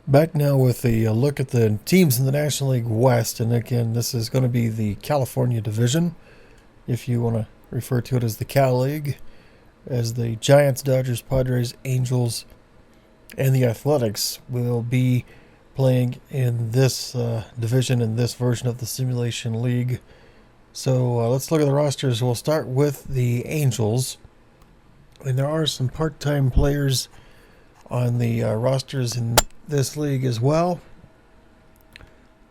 Back now with a look at the teams in the National League West. And again, this is going to be the California division, if you want to refer to it as the Cal League, as the Giants, Dodgers, Padres, Angels, and the Athletics will be playing in this division, in this version of the Simulation League. So let's look at the rosters. We'll start with the Angels. And there are some part-time players on the rosters in this league as well,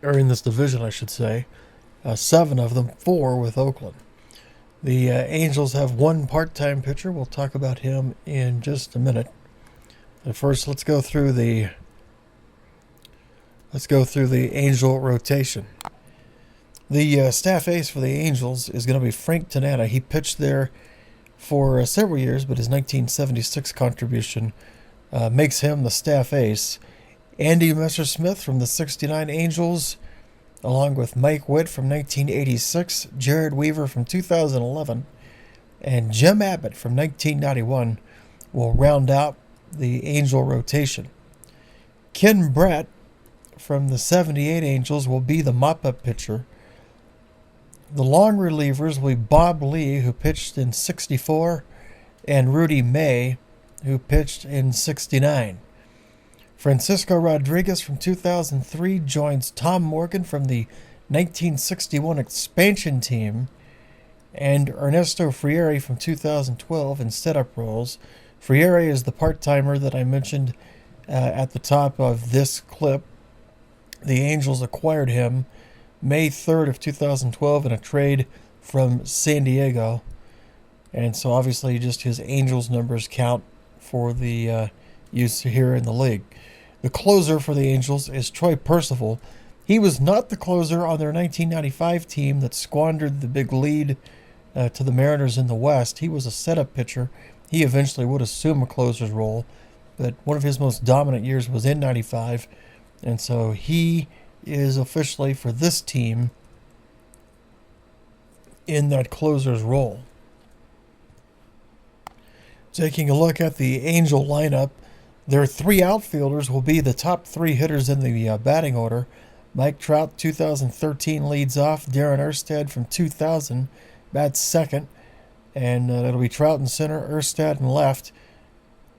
or in this division, I should say. 7 of them, 4 with Oakland. The Angels have 1 part-time pitcher. We'll talk about him in just a minute. But first, let's go through the Angel rotation. The staff ace for the Angels is going to be Frank Tanana. He pitched there for several years, but his 1976 contribution makes him the staff ace. Andy Messersmith from the 69 Angels, along with Mike Witt from 1986, Jared Weaver from 2011, and Jim Abbott from 1991 will round out the Angel rotation. Ken Brett from the 78 Angels will be the mop-up pitcher. The long relievers will be Bob Lee, who pitched in 64, and Rudy May, who pitched in 69. Francisco Rodriguez from 2003 joins Tom Morgan from the 1961 expansion team, and Ernesto Friere from 2012 in setup roles. Friere is the part-timer that I mentioned at the top of this clip. The Angels acquired him May 3rd of 2012 in a trade from San Diego, and so obviously just his Angels numbers count for the use here in the league. The closer for the Angels is Troy Percival. He was not the closer on their 1995 team that squandered the big lead to the Mariners in the West. He was a setup pitcher. He eventually would assume a closer's role, but one of his most dominant years was in 95, and so he is officially for this team in that closer's role. Taking a look at the Angel lineup, their 3 outfielders will be the top 3 hitters in the batting order. Mike Trout, 2013, leads off. Darren Erstad from 2000 bats second, and it'll be Trout in center, Erstad in left.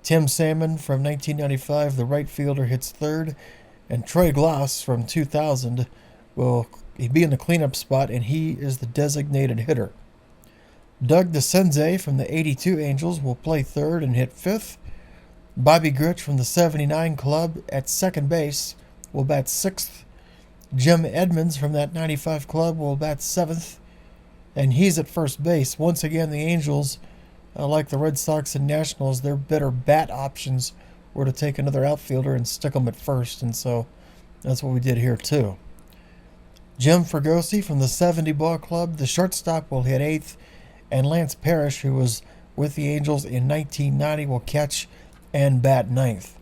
Tim Salmon from 1995, the right fielder, hits third, and Troy Glass from 2000 will be in the cleanup spot, and he is the designated hitter. Doug DeCenze from the 82 Angels will play third and hit fifth. Bobby Grich from the 79 club at second base will bat sixth. Jim Edmonds from that 95 club will bat seventh, and he's at first base. Once again, the Angels, like the Red Sox and Nationals, their better bat options were to take another outfielder and stick them at first, and so that's what we did here too. Jim Fregosi from the 70 ball club, the shortstop, will hit eighth, and Lance Parrish, who was with the Angels in 1990, will catch and bat ninth.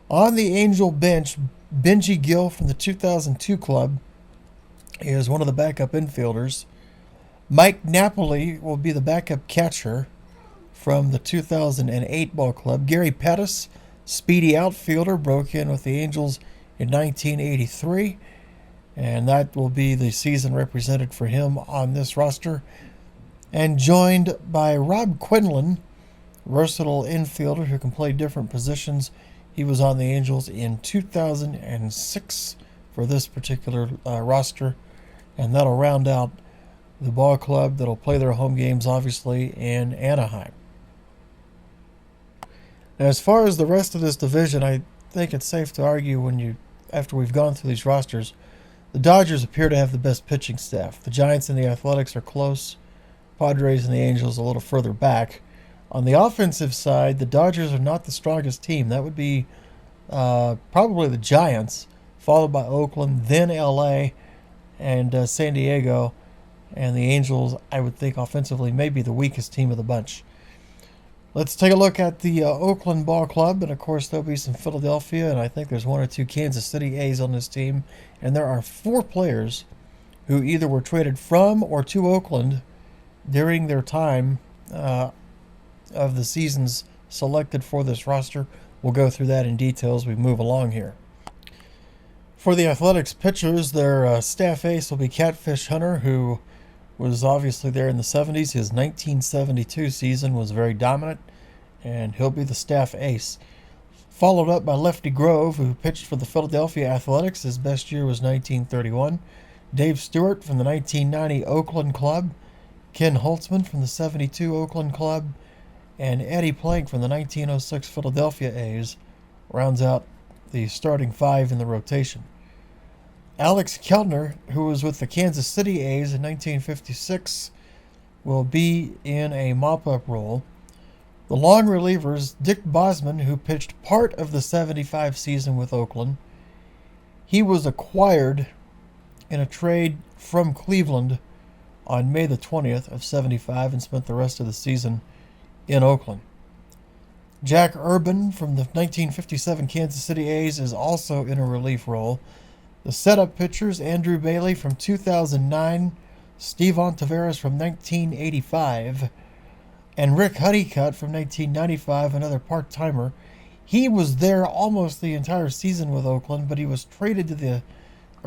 On the Angel bench, Benji Gill from the 2002 club is one of the backup infielders. Mike Napoli will be the backup catcher from the 2008 ball club. Gary Pettis, speedy outfielder, broke in with the Angels in 1983, and that will be the season represented for him on this roster. And joined by Rob Quinlan, versatile infielder who can play different positions. He was on the Angels in 2006 for this particular roster, and that'll round out the ball club that'll play their home games, obviously, in Anaheim. Now, as far as the rest of this division, I think it's safe to argue after we've gone through these rosters, the Dodgers appear to have the best pitching staff. The Giants and the Athletics are close. Padres and the Angels a little further back. On the offensive side, the Dodgers are not the strongest team. That would be probably the Giants, followed by Oakland, then LA, and San Diego. And the Angels, I would think, offensively, may be the weakest team of the bunch. Let's take a look at the Oakland Ball Club. And, of course, there'll be some Philadelphia, and I think there's 1 or 2 Kansas City A's on this team. And there are 4 players who either were traded from or to Oakland during their time of the seasons selected for this roster. We'll go through that in detail as we move along here. For the Athletics pitchers, their staff ace will be Catfish Hunter, who was obviously there in the 70s. His 1972 season was very dominant, and he'll be the staff ace. Followed up by Lefty Grove, who pitched for the Philadelphia Athletics. His best year was 1931. Dave Stewart from the 1990 Oakland club. Ken Holtzman from the 72 Oakland club. And Eddie Plank from the 1906 Philadelphia A's rounds out the starting five in the rotation. Alex Keltner, who was with the Kansas City A's in 1956, will be in a mop-up role. The long relievers, Dick Bosman, who pitched part of the 75 season with Oakland, he was acquired in a trade from Cleveland on May the 20th of 75 and spent the rest of the season in Oakland. Jack Urban from the 1957 Kansas City A's is also in a relief role. The setup pitchers, Andrew Bailey from 2009, Stevon Taveras from 1985, and Rick Honeycutt from 1995, another part-timer. He was there almost the entire season with Oakland, but he was traded to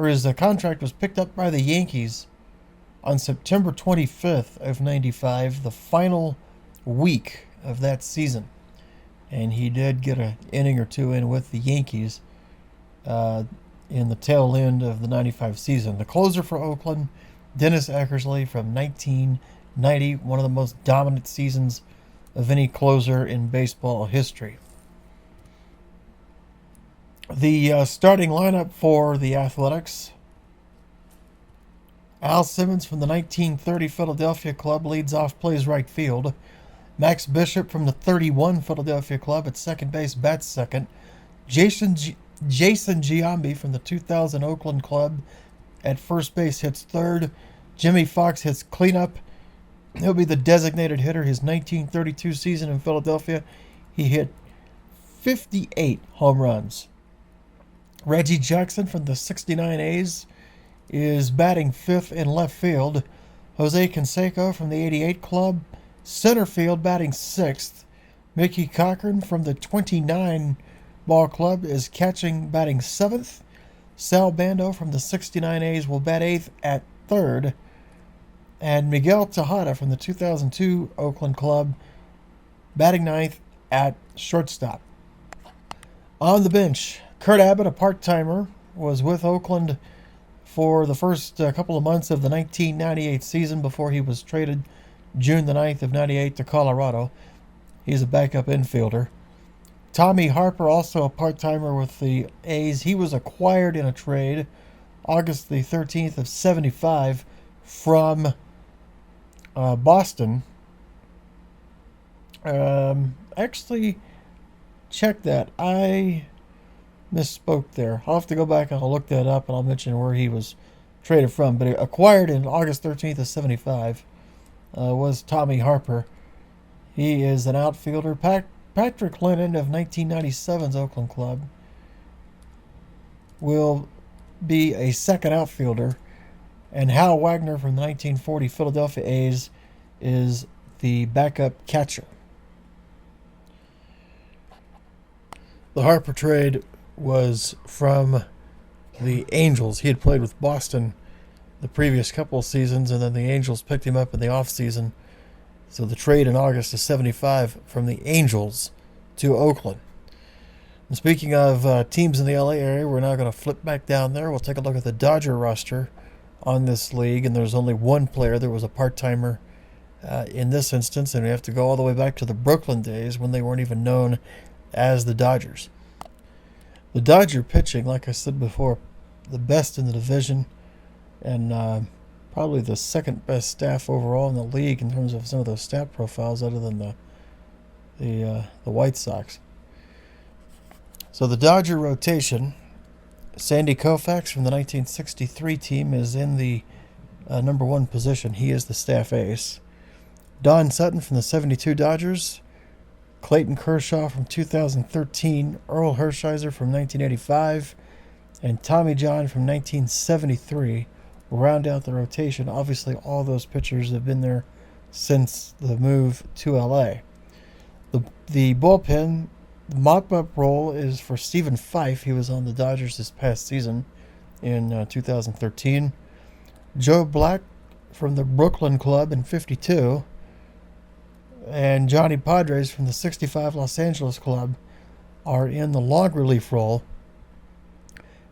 his contract was picked up by the Yankees on September 25th of 95, the final week of that season. And he did get an inning or two in with the Yankees in the tail end of the 95 season. The closer for Oakland, Dennis Eckersley from 1990, one of the most dominant seasons of any closer in baseball history. The starting lineup for the Athletics: Al Simmons from the 1930 Philadelphia club leads off, plays right field. Max Bishop from the 31 Philadelphia club at second base bats second. Jason Giambi from the 2000 Oakland club at first base hits third. Jimmy Fox hits cleanup. He'll be the designated hitter. His 1932 season in Philadelphia, he hit 58 home runs. Reggie Jackson from the 69 A's is batting fifth in left field. Jose Canseco from the 88 club, center field, batting sixth. Mickey Cochran from the 29 ball club is catching, batting seventh. Sal Bando from the 69 A's will bat eighth at third. And Miguel Tejada from the 2002 Oakland club, batting ninth at shortstop. On the bench, Kurt Abbott, a part-timer, was with Oakland for the first couple of months of the 1998 season before he was traded June the 9th of 98 to Colorado. He's a backup infielder. Tommy Harper, also a part-timer with the A's. He was acquired in a trade August the 13th of 75 from Boston. Actually, check that. I misspoke there. I'll have to go back and I'll look that up and I'll mention where he was traded from. But acquired in August 13th of 75 was Tommy Harper. He is an outfielder. Patrick Lennon of 1997's Oakland club will be a second outfielder. And Hal Wagner from the 1940 Philadelphia A's is the backup catcher. The Harper trade was from the Angels. He had played with Boston the previous couple of seasons, and then the Angels picked him up in the offseason. So the trade in August of 75 from the Angels to Oakland. And speaking of teams in the LA area, we're now going to flip back down there. We'll take a look at the Dodger roster on this league, and there's only one player that was a part-timer in this instance, and we have to go all the way back to the Brooklyn days when they weren't even known as the Dodgers. The Dodger pitching, like I said before, the best in the division, and probably the second best staff overall in the league in terms of some of those stat profiles, other than the White Sox. So the Dodger rotation: Sandy Koufax from the 1963 team is in the number one position. He is the staff ace. Don Sutton from the 72 Dodgers. Clayton Kershaw from 2013. Earl Hershiser from 1985. And Tommy John from 1973 will round out the rotation. Obviously, all those pitchers have been there since the move to LA. The bullpen The mop-up role is for Stephen Fife. He was on the Dodgers this past season in 2013. Joe Black from the Brooklyn Club in 52. And Johnny Padres from the 65 Los Angeles Club are in the long relief role.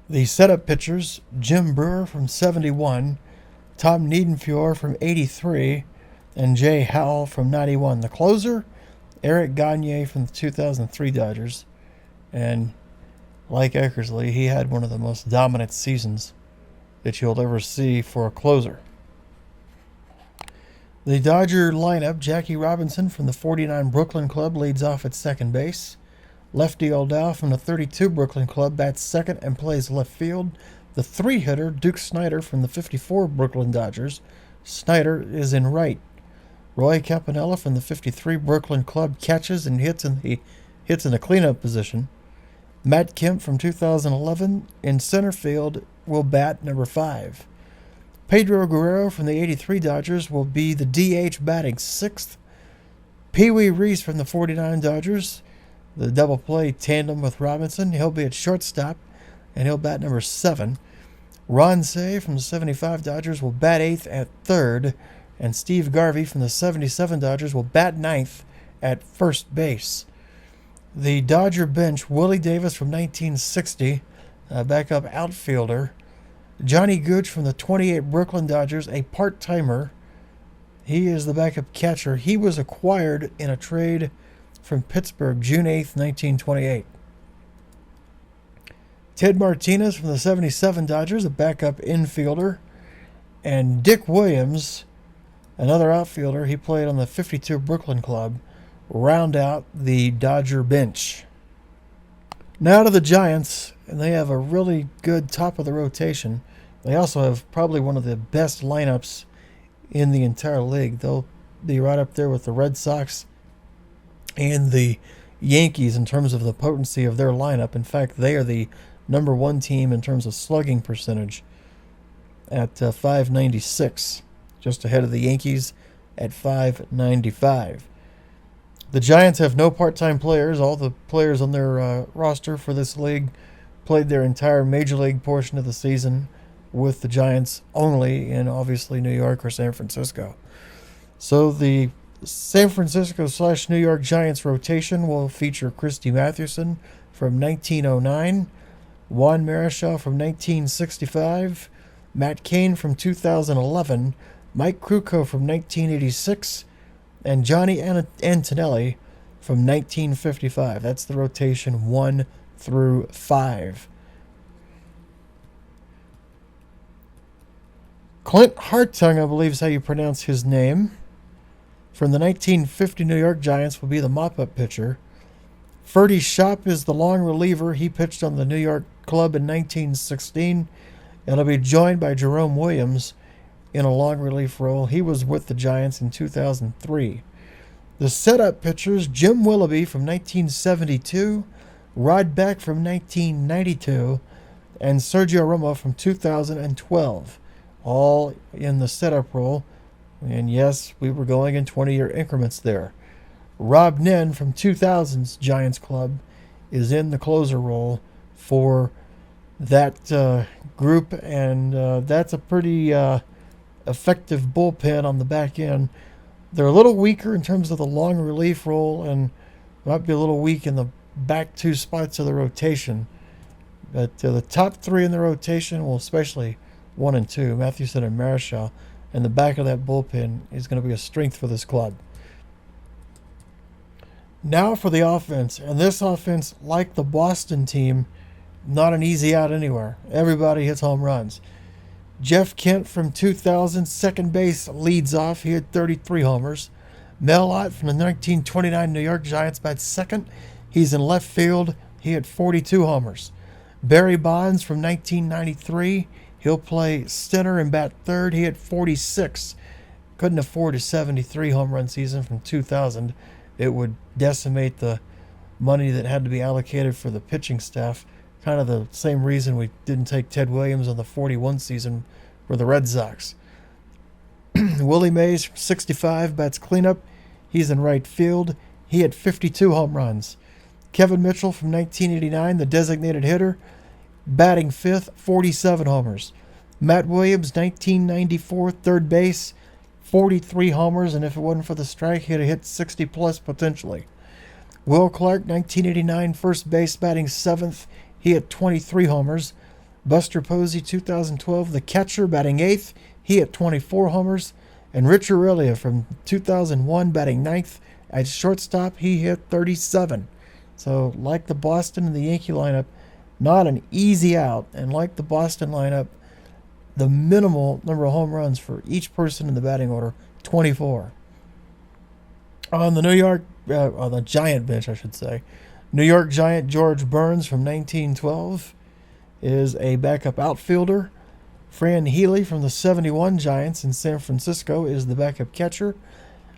The setup pitchers, Jim Brewer from 71, Tom Niedenfuhr from 83, and Jay Howell from 91. The closer, Eric Gagne from the 2003 Dodgers. And like Eckersley, he had one of the most dominant seasons that you'll ever see for a closer. The Dodger lineup, Jackie Robinson from the 49 Brooklyn Club leads off at second base. Lefty O'Dowd from the 32 Brooklyn Club bats second and plays left field. The three-hitter, Duke Snider from the 54 Brooklyn Dodgers. Snider is in right. Roy Campanella from the 53 Brooklyn Club catches and hits in the cleanup position. Matt Kemp from 2011 in center field will bat number 5. Pedro Guerrero from the 83 Dodgers will be the DH batting 6th. Pee Wee Reese from the 49 Dodgers, the double play tandem with Robinson, he'll be at shortstop and he'll bat number 7. Ron Say from the 75 Dodgers will bat 8th at 3rd, and Steve Garvey from the 77 Dodgers will bat 9th at first base. The Dodger bench, Willie Davis from 1960, backup outfielder. Johnny Gooch from the 28 Brooklyn Dodgers, a part-timer. He is the backup catcher. He was acquired in a trade from Pittsburgh, June 8th, 1928. Ted Martinez from the 77 Dodgers, a backup infielder. And Dick Williams, another outfielder, he played on the 52 Brooklyn Club, round out the Dodger bench. Now to the Giants, and they have a really good top of the rotation. They also have probably one of the best lineups in the entire league. They'll be right up there with the Red Sox and the Yankees in terms of the potency of their lineup. In fact, they are the number 1 team in terms of slugging percentage at .596, just ahead of the Yankees at .595. The Giants have no part-time players. All the players on their roster for this league played their entire major league portion of the season with the Giants only in obviously New York or San Francisco. So the San Francisco/New York Giants rotation will feature Christy Mathewson from 1909, Juan Marichal from 1965, Matt Cain from 2011, Mike Krukow from 1986, and Johnny Antonelli from 1955. That's the rotation 1 through 5. Clint Hartung, I believe is how you pronounce his name, from the 1950 New York Giants will be the mop-up pitcher. Ferdy Schopp is the long reliever. He pitched on the New York club in 1916. And he'll be joined by Jerome Williams in a long relief role. He was with the Giants in 2003. The setup pitchers, Jim Willoughby from 1972, Rod Beck from 1992, and Sergio Romo from 2012, all in the setup role. And yes, we were going in 20-year increments there. Rob Nen from 2000's Giants club is in the closer role for that group, and that's a pretty effective bullpen on the back end. They're a little weaker in terms of the long relief role and might be a little weak in the back 2 spots of the rotation. But the top 3 in the rotation, well, especially 1 and 2, Mathewson and Marichal, and the back of that bullpen is going to be a strength for this club. Now for the offense. And this offense, like the Boston team, not an easy out anywhere. Everybody hits home runs. Jeff Kent from 2000, second base, leads off. He had 33 homers. Mel Ott from the 1929 New York Giants bats second. He's in left field. He had 42 homers. Barry Bonds from 1993. He'll play center and bat third. He had 46. Couldn't afford a 73 home run season from 2000. It would decimate the money that had to be allocated for the pitching staff. Kind of the same reason we didn't take Ted Williams on the 41 season for the Red Sox. Willie Mays, 65, bats cleanup. He's in right field. He had 52 home runs. Kevin Mitchell from 1989, the designated hitter, batting fifth, 47 homers. Matt Williams, 1994, third base, 43 homers, and if it wasn't for the strike, he'd have hit 60 plus potentially. Will Clark, 1989, first base, batting seventh, he hit 23 homers. Buster Posey, 2012, the catcher, batting eighth, he hit 24 homers. And Rich Aurelia from 2001, batting ninth at shortstop, he hit 37. So, like the Boston and the Yankee lineup, not an easy out. And like the Boston lineup, the minimal number of home runs for each person in the batting order, 24. On the on the Giant bench, I should say, New York Giant George Burns from 1912 is a backup outfielder. Fran Healy from the 71 Giants in San Francisco is the backup catcher.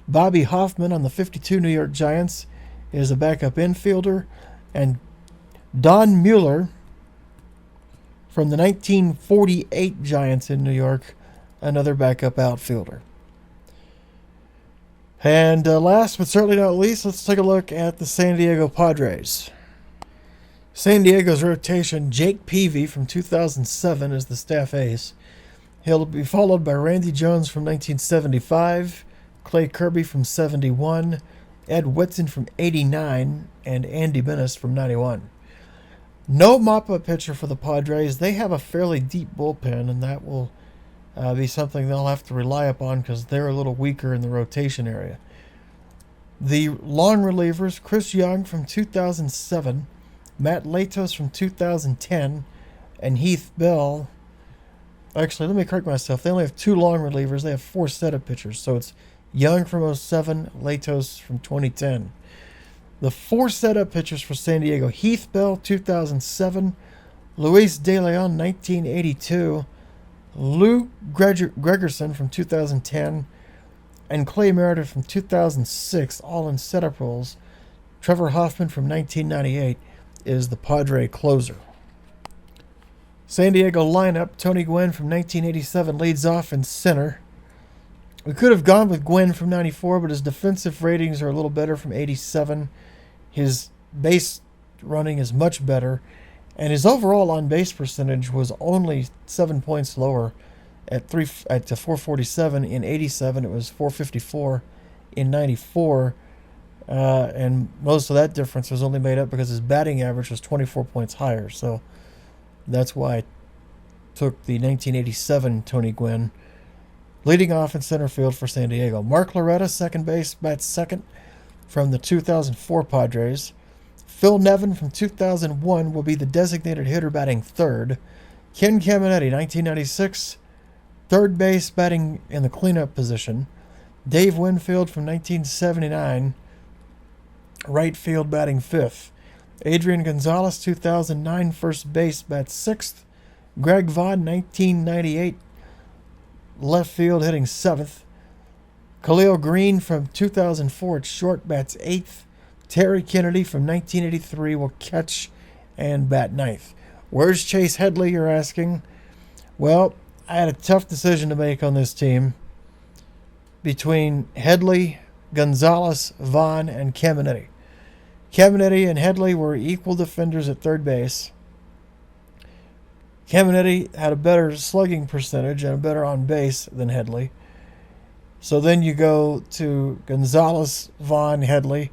Bobby Hoffman on the 52 New York Giants is a backup infielder. And Don Mueller from the 1948 Giants in New York, another backup outfielder. And last but certainly not least, let's take a look at the San Diego Padres. San Diego's rotation, Jake Peavy from 2007 is the staff ace. He'll be followed by Randy Jones from 1975, Clay Kirby from 71, Ed Whitson from 89, and Andy Bennis from 91. No mop-up pitcher for the Padres. They have a fairly deep bullpen, and that will be something they'll have to rely upon because they're a little weaker in the rotation area. The long relievers, Chris Young from 2007, Matt Latos from 2010, and Heath Bell. Actually, let me correct myself. They only have two long relievers. They have four setup pitchers. So it's Young from 07, Latos from 2010. The four setup pitchers for San Diego, Heath Bell, 2007, Luis De Leon, 1982, Lou Gregerson from 2010, and Clay Meredith from 2006, all in setup roles. Trevor Hoffman from 1998 is the Padre closer. San Diego lineup, Tony Gwynn from 1987 leads off in center. We could have gone with Gwynn from 94, but his defensive ratings are a little better from 87. His base running is much better, and his overall on-base percentage was only 7 points lower at 447 in 87. It was 454 in 94. And most of that difference was only made up because his batting average was 24 points higher. So that's why I took the 1987 Tony Gwynn. Leading off in center field for San Diego, Mark Loretta, second base, bats second from the 2004 Padres. Phil Nevin from 2001 will be the designated hitter, batting third. Ken Caminetti, 1996, third base, batting in the cleanup position. Dave Winfield from 1979, right field, batting fifth. Adrian Gonzalez, 2009, first base, bats sixth. Greg Vaughn, 1998, left field, hitting seventh. Khalil Green from 2004 at short, bats eighth. Terry Kennedy from 1983 will catch and bat ninth. Where's Chase Headley, you're asking? Well, I had a tough decision to make on this team between Headley, Gonzalez, Vaughn, and Caminetti. Caminetti and Headley were equal defenders at third base. Caminetti had a better slugging percentage and a better on base than Headley. So then you go to Gonzalez, Vaughn, Headley.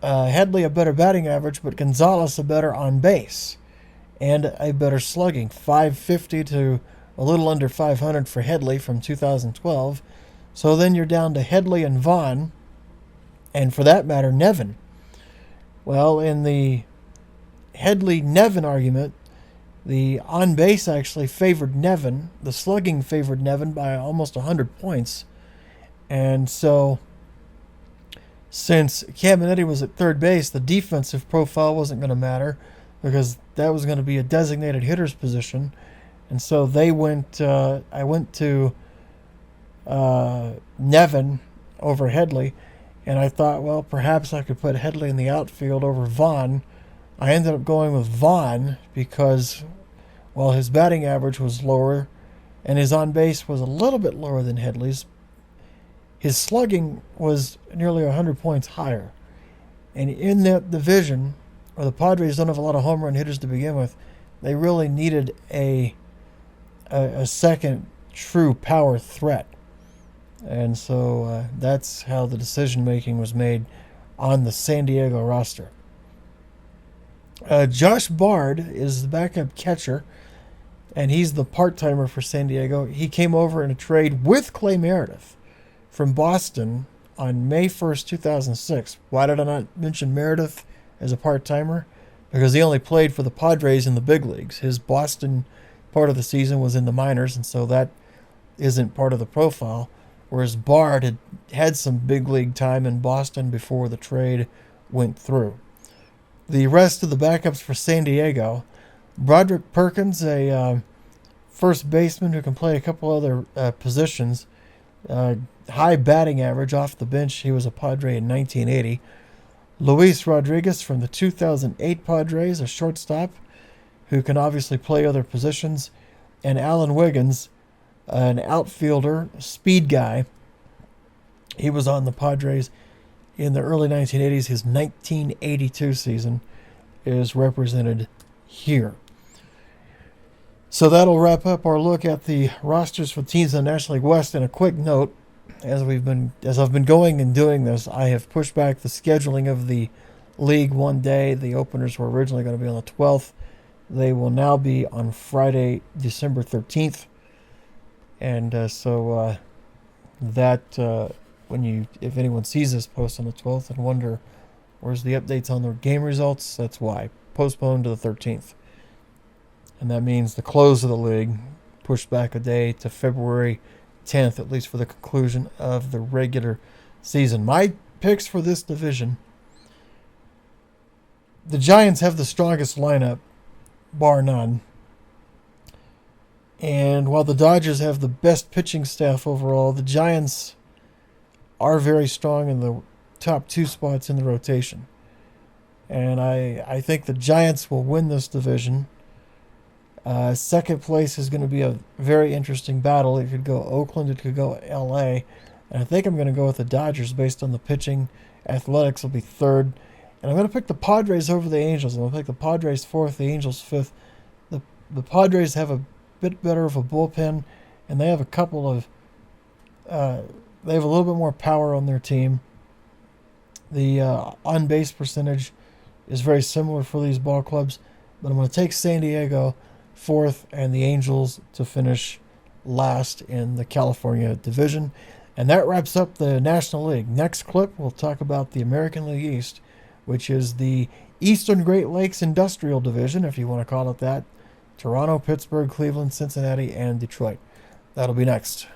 Headley a better batting average, but Gonzalez a better on base and a better slugging. 550 to a little under 500 for Headley from 2012. So then you're down to Headley and Vaughn, and for that matter, Nevin. Well, in the Headley-Nevin argument, the on-base actually favored Nevin. The slugging favored Nevin by almost 100 points. And so, since Caminetti was at third base, the defensive profile wasn't going to matter because that was going to be a designated hitter's position. And so they went. I went to Nevin over Headley, and I thought, well, perhaps I could put Headley in the outfield over Vaughn. I ended up going with Vaughn because, well, his batting average was lower, and his on-base was a little bit lower than Headley's. His slugging was nearly 100 points higher. And in that division, where the Padres don't have a lot of home run hitters to begin with, they really needed a second true power threat. And so that's how the decision making was made on the San Diego roster. Josh Bard is the backup catcher, and he's the part-timer for San Diego. He came over in a trade with Clay Meredith from Boston on May 1st, 2006. Why did I not mention Meredith as a part-timer? Because he only played for the Padres in the big leagues. His Boston part of the season was in the minors, and so that isn't part of the profile. Whereas Bard had had some big league time in Boston before the trade went through. The rest of the backups for San Diego: Broderick Perkins, a first baseman who can play a couple other positions. High batting average off the bench. He was a Padre in 1980. Luis Rodriguez from the 2008 Padres, a shortstop who can obviously play other positions. And Alan Wiggins, an outfielder, speed guy. He was on the Padres in the early 1980s. His 1982 season is represented here. So that'll wrap up our look at the rosters for teams in the National League West. And a quick note, as I've been going and doing this, I have pushed back the scheduling of the league one day. The openers were originally going to be on the 12th. They will now be on Friday, December 13th. And so if anyone sees this post on the 12th and wonder where's the updates on the game results, that's why. Postponed to the 13th. And that means the close of the league pushed back a day to February 10th, at least for the conclusion of the regular season. My picks for this division: the Giants have the strongest lineup, bar none. And while the Dodgers have the best pitching staff overall, the Giants are very strong in the top two spots in the rotation. And I think the Giants will win this division. Second place is going to be a very interesting battle. It could go Oakland, it could go LA. And I think I'm going to go with the Dodgers based on the pitching. Athletics will be third. And I'm going to pick the Padres over the Angels. I'm going to pick the Padres fourth, the Angels fifth. The Padres have a bit better of a bullpen, and they have they have a little bit more power on their team. The on-base percentage is very similar for these ball clubs, but I'm going to take San Diego fourth and the Angels to finish last in the California division. And that wraps up the National League. Next clip, we'll talk about the American League East, which is the Eastern Great Lakes Industrial Division, if you want to call it that. Toronto, Pittsburgh, Cleveland, Cincinnati, and Detroit. That'll be next.